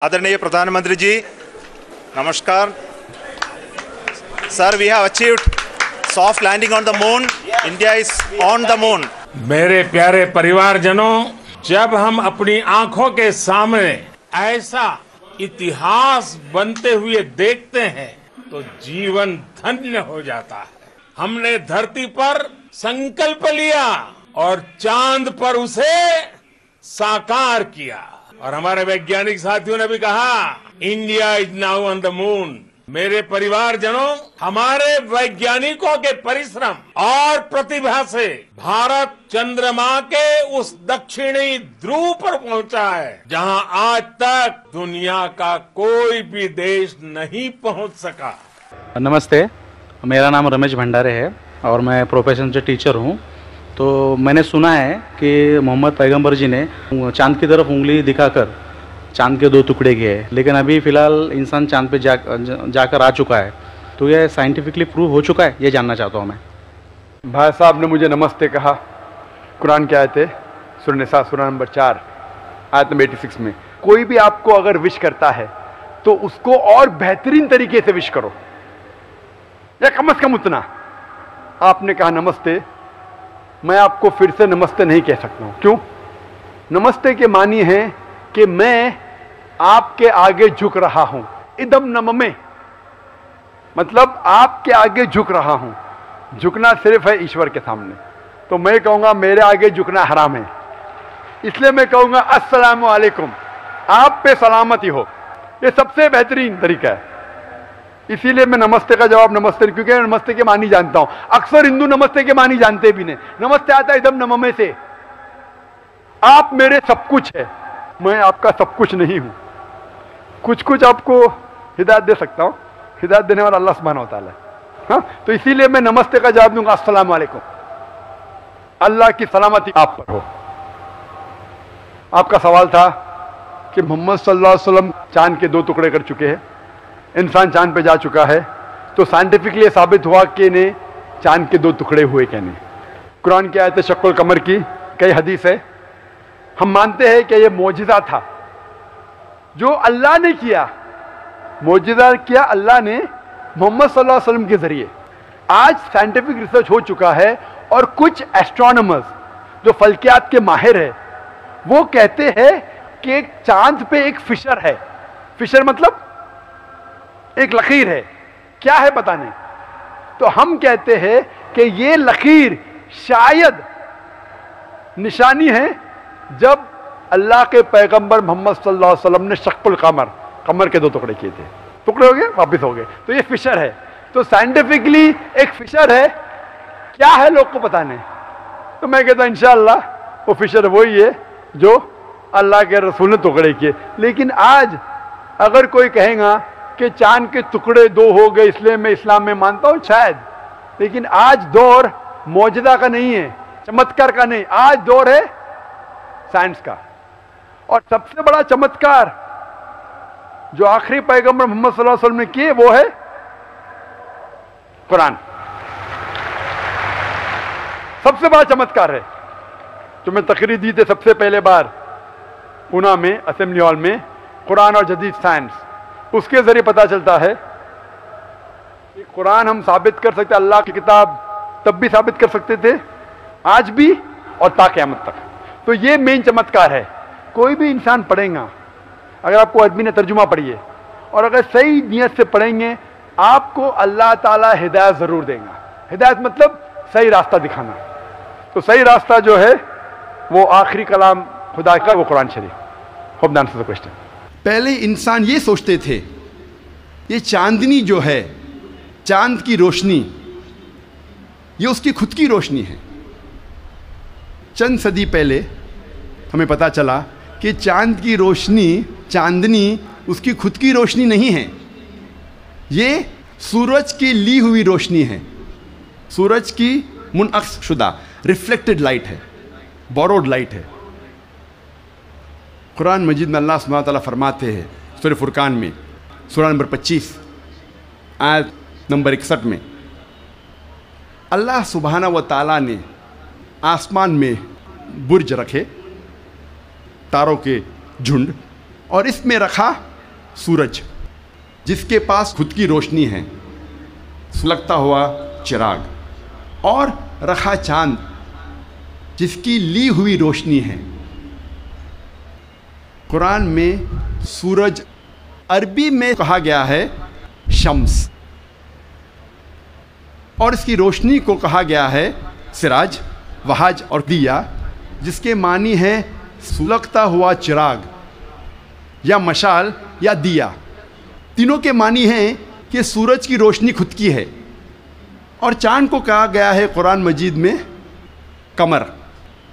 आदरणीय प्रधानमंत्री जी, नमस्कार. Sir, we have achieved soft landing on the moon. India is on the moon. मेरे प्यारे परिवारजनों, जब हम अपनी आंखों के सामने ऐसा इतिहास बनते हुए देखते हैं तो जीवन धन्य हो जाता है. हमने धरती पर संकल्प लिया और चांद पर उसे साकार किया. और हमारे वैज्ञानिक साथियों ने भी कहा, India is now on the moon. मेरे परिवारजनों, हमारे वैज्ञानिकों के परिश्रम और प्रतिभा से भारत चंद्रमा के उस दक्षिणी ध्रुव पर पहुंचा है जहां आज तक दुनिया का कोई भी देश नहीं पहुंच सका. नमस्ते, मेरा नाम रमेश भंडारे है और मैं प्रोफेशन से टीचर हूं. तो मैंने सुना है कि मोहम्मद पैगंबर जी ने चांद की तरफ उंगली दिखाकर चांद के 2 टुकड़े किए, लेकिन अभी फ़िलहाल इंसान चांद पे जाकर आ चुका है. तो ये साइंटिफिकली प्रूव हो चुका है, ये जानना चाहता हूँ मैं. भाई साहब ने मुझे नमस्ते कहा. कुरान की आयत है सूरह निसा सूरह नंबर 4 आयत नंबर 86 में, कोई भी आपको अगर विश करता है तो उसको और बेहतरीन तरीके से विश करो, या कम से कम उतना. आपने कहा नमस्ते, मैं आपको फिर से नमस्ते नहीं कह सकता हूँ. क्यों? नमस्ते के मानी है कि मैं आपके आगे झुक रहा हूं. इदम नममे मतलब आपके आगे झुक रहा हूं. झुकना सिर्फ है ईश्वर के सामने. तो मैं कहूंगा मेरे आगे झुकना हराम है, इसलिए मैं कहूंगा अस्सलामु अलैकुम, आप पे सलामती हो. ये सबसे बेहतरीन तरीका है. इसीलिए मैं नमस्ते का जवाब नमस्ते, क्योंकि मैं नमस्ते के मानी जानता हूं. अक्सर हिंदू नमस्ते के मानी जानते भी नहीं. नमस्ते आता है इदम नममे से. आप मेरे सब कुछ है, मैं आपका सब कुछ नहीं हूं. कुछ कुछ आपको हिदायत दे सकता हूं, हिदायत देने वाला अल्लाह सुब्हानहू व तआला है. हाँ, तो इसीलिए मैं नमस्ते का जवाब दूंगा अस्सलामु अलैकुम, अल्लाह की सलामती आप पर हो. आपका सवाल था कि मोहम्मद सल्लल्लाहु अलैहि वसल्लम चांद के 2 टुकड़े कर चुके हैं, इंसान चांद पे जा चुका है. तो साइंटिफिकली साबित हुआ कि ने चांद के 2 टुकड़े हुए क्या नहीं. कुरान की आयत शक्ल कमर की कई हदीस है. हम मानते हैं कि यह मौजिज़ा था जो अल्लाह ने किया. मौजिज़ा किया अल्लाह ने मोहम्मद सल्लल्लाहु अलैहि वसल्लम के जरिए. आज साइंटिफिक रिसर्च हो चुका है और कुछ एस्ट्रोनॉमर्स जो फल्कियात के माहिर है वो कहते हैं कि चांद पे एक फिशर है. फिशर मतलब एक लकीर है. क्या है पता नहीं. तो हम कहते हैं कि ये लकीर शायद निशानी है जब अल्लाह के पैगंबर मोहम्मद सल्लल्लाहु अलैहि वसल्लम ने शक्ल कमर के 2 टुकड़े किए थे. टुकड़े हो गए, वापस हो गए. तो ये फिशर है. तो साइंटिफिकली एक फिशर है. क्या है लोग को पता नहीं. तो मैं कहता हूं इंशाअल्लाह वो फिशर वही है जो अल्लाह के रसूल ने टुकड़े किए. लेकिन आज अगर कोई कहेगा कि चांद के टुकड़े 2 हो गए इसलिए मैं इस्लाम में मानता हूं, शायद. लेकिन आज दौर मौजदा का नहीं है, चमत्कार का नहीं. आज दौर है साइंस का. और सबसे बड़ा चमत्कार जो आखिरी पैगंबर मोहम्मद सल्लल्लाहु अलैहि वसल्लम ने किए वो है कुरान. सबसे बड़ा चमत्कार है जो मैं तकरीर दी थी सबसे पहले बार पूना में असेंबली हॉल में, कुरान और जदीद साइंस. उसके जरिए पता चलता है कि कुरान हम साबित कर सकते, अल्लाह की किताब तब भी साबित कर सकते थे, आज भी और ता क़यामत तक. तो ये मेन चमत्कार है. कोई भी इंसान पढ़ेगा, अगर आपको आदमी ने तर्जुमा पढ़िए और अगर सही नियत से पढ़ेंगे आपको अल्लाह ताला हिदायत ज़रूर देगा. हिदायत मतलब सही रास्ता दिखाना. तो सही रास्ता जो है वो आखिरी कलाम खुदा का, वो Quran Sharif. Hope that answers the question. पहले इंसान ये सोचते थे ये चांदनी जो है, चांद की रोशनी, ये उसकी खुद की रोशनी है. चंद सदी पहले हमें पता चला कि चांद की रोशनी, चांदनी उसकी खुद की रोशनी नहीं है, ये सूरज की ली हुई रोशनी है. सूरज की मुनअक्स शुदा रिफ्लेक्टेड लाइट है, बोरोड लाइट है. कुरान मजीद में अल्लाह सुब्हानहू व तआला फरमाते हैं सूरह फुरकान में सूरह नंबर 25 आयत नंबर 61 में, अल्लाह सुब्हानहू व तआला ने आसमान में बुर्ज रखे, तारों के झुंड, और इसमें रखा सूरज जिसके पास खुद की रोशनी है, सुलगता हुआ चिराग, और रखा चांद जिसकी ली हुई रोशनी है। कुरान में सूरज अरबी में कहा गया है शम्स, और इसकी रोशनी को कहा गया है सिराज, वहाज और दिया, जिसके मानी है सुलगता हुआ चिराग या मशाल या दिया। तीनों के मानी हैं कि सूरज की रोशनी खुद की है, और चांद को कहा गया है कुरान मजीद में कमर,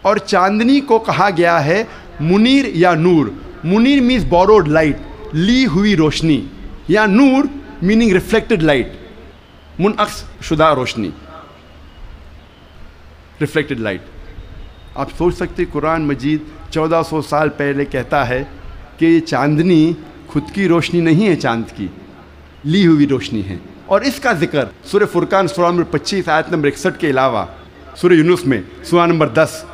और चांदनी को कहा गया है मुनीर या नूर। मुनीर मीन्स बोरोड लाइट, ली हुई रोशनी, या नूर मीनिंग रिफ्लेक्टेड लाइट, मुनअक्स शुदा रोशनी, रिफ्लेक्टेड लाइट। आप सोच सकते कुरान मजीद 1400 साल पहले कहता है कि ये चांदनी खुद की रोशनी नहीं है, चांद की ली हुई रोशनी है। और इसका जिक्र सूरह फुरकान सूरह नंबर 25 आयत नंबर 61 के अलावा सूरह यूनुस में सूरह नंबर 10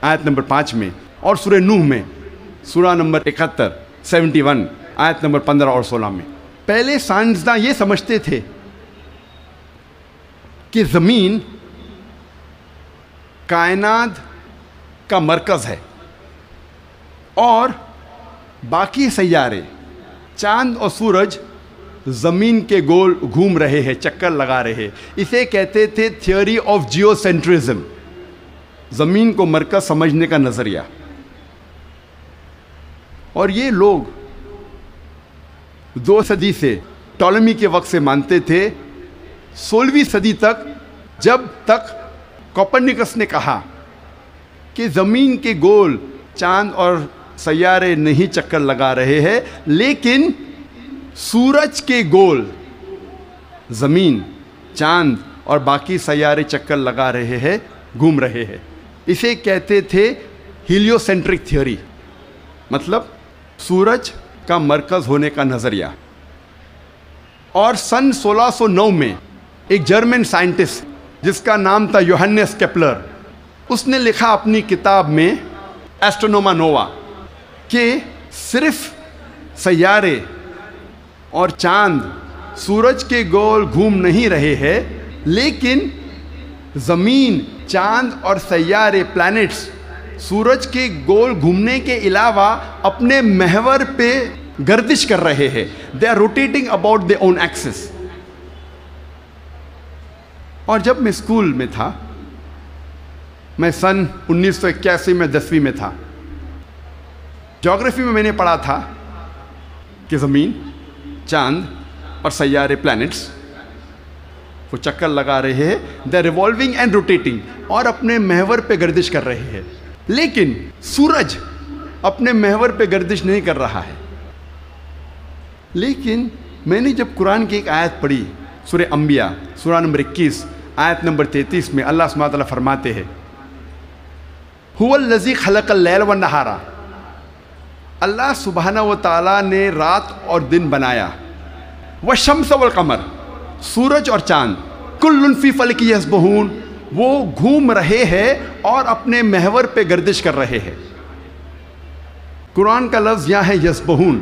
आयत नंबर 5 में, और सूरह नूह में सूरह नंबर 71 71 आयत नंबर 15 और 16 में। पहले साइंसदान ये समझते थे कि ज़मीन कायनात का मरकज़ है और बाकी सैयारे चांद और सूरज ज़मीन के गोल घूम रहे हैं, चक्कर लगा रहे हैं। इसे कहते थे थियोरी ऑफ जियोसेंट्रिज्म, ज़मीन को मरकज़ समझने का नज़रिया। और ये लोग 2 सदी से, टॉलेमी के वक्त से मानते थे। 16वीं सदी तक, जब तक कोपरनिकस ने कहा कि ज़मीन के गोल चांद और सैयारे नहीं चक्कर लगा रहे हैं, लेकिन सूरज के गोल ज़मीन, चांद और बाकी सैयारे चक्कर लगा रहे हैं, घूम रहे हैं। इसे कहते थे हीलियोसेंट्रिक थ्योरी, मतलब सूरज का मरकज़ होने का नज़रिया। और सन 1609 में एक जर्मन साइंटिस्ट जिसका नाम था योहान्नेस केपलर, उसने लिखा अपनी किताब में एस्ट्रोनोमा नोवा कि सिर्फ सैयारे और चांद सूरज के गोल घूम नहीं रहे हैं, लेकिन ज़मीन, चांद और सैयारे, प्लैनेट्स सूरज के गोल घूमने के अलावा अपने महवर पे गर्दिश कर रहे हैं। They are rotating about their own axis. और जब मैं स्कूल में था, मैं सन 1981 में 10वीं में था, ज्योग्राफी में मैंने पढ़ा था कि ज़मीन, चांद और सैयारे, प्लैनेट्स, वो चक्कर लगा रहे हैं, they are revolving and rotating, और अपने महवर पे गर्दिश कर रहे हैं। लेकिन सूरज अपने महवर पे गर्दिश नहीं कर रहा है। लेकिन मैंने जब कुरान की एक आयत पढ़ी, सूरह अंबिया सूरह नंबर 21 आयत नंबर 33 में अल्लाह सुब्हानहू व तआला फरमाते हैं, हुवल्लज़ी खलक़ल लैल वन नहारा, अल्लाह सुब्हानहू व तआला ने रात और दिन बनाया, वशम्स वल कमर, सूरज और चांद, कुल्लुन फी फ़ल्कि यस्बहून, वो घूम रहे हैं और अपने महवर पे गर्दिश कर रहे हैं। कुरान का लफ्ज़ यहाँ है यस्बहून।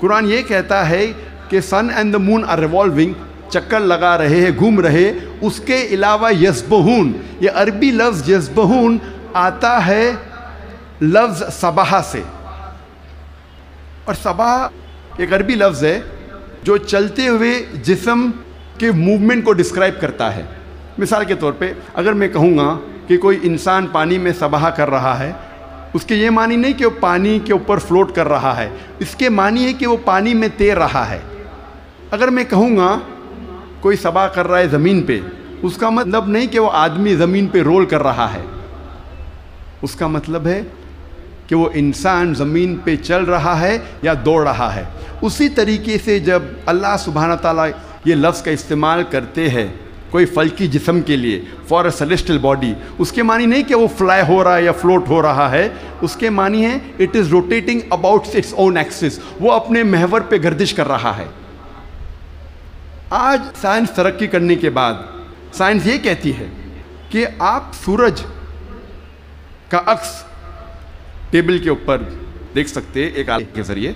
कुरान ये कहता है कि sun and the moon are revolving, चक्कर लगा रहे हैं, घूम रहे। उसके अलावा यस्बहून, ये अरबी लफ्ज़ यस्बहून आता है लफ्ज़ सबाह से, और सबाह एक अरबी लफ्ज़ है जो चलते हुए जिस्म के मूवमेंट को डिस्क्राइब करता है। मिसाल के तौर पे अगर मैं कहूँगा कि कोई इंसान पानी में सबाह कर रहा है, उसके ये मानी नहीं कि वो पानी के ऊपर फ्लोट कर रहा है, इसके मानी है कि वो पानी में तैर रहा है। अगर मैं कहूँगा कोई सबाह कर रहा है ज़मीन पे, उसका मतलब नहीं कि वो आदमी ज़मीन पे रोल कर रहा है, उसका मतलब है कि वो इंसान ज़मीन पे चल रहा है या दौड़ रहा है। उसी तरीके से जब अल्लाह सुब्हानहू तआला ये लफ्ज़ का इस्तेमाल करते हैं कोई फल्की जिस्म के लिए, फॉर अ सेलेस्टियल बॉडी, उसके मानी नहीं कि वो फ्लाई हो रहा है या फ्लोट हो रहा है, उसके मानी है it is rotating about its own axis, वो अपने महवर पे गर्दिश कर रहा है। आज साइंस तरक्की करने के बाद साइंस ये कहती है कि आप सूरज का अक्स टेबल के ऊपर देख सकते हैं एक आले के ज़रिए,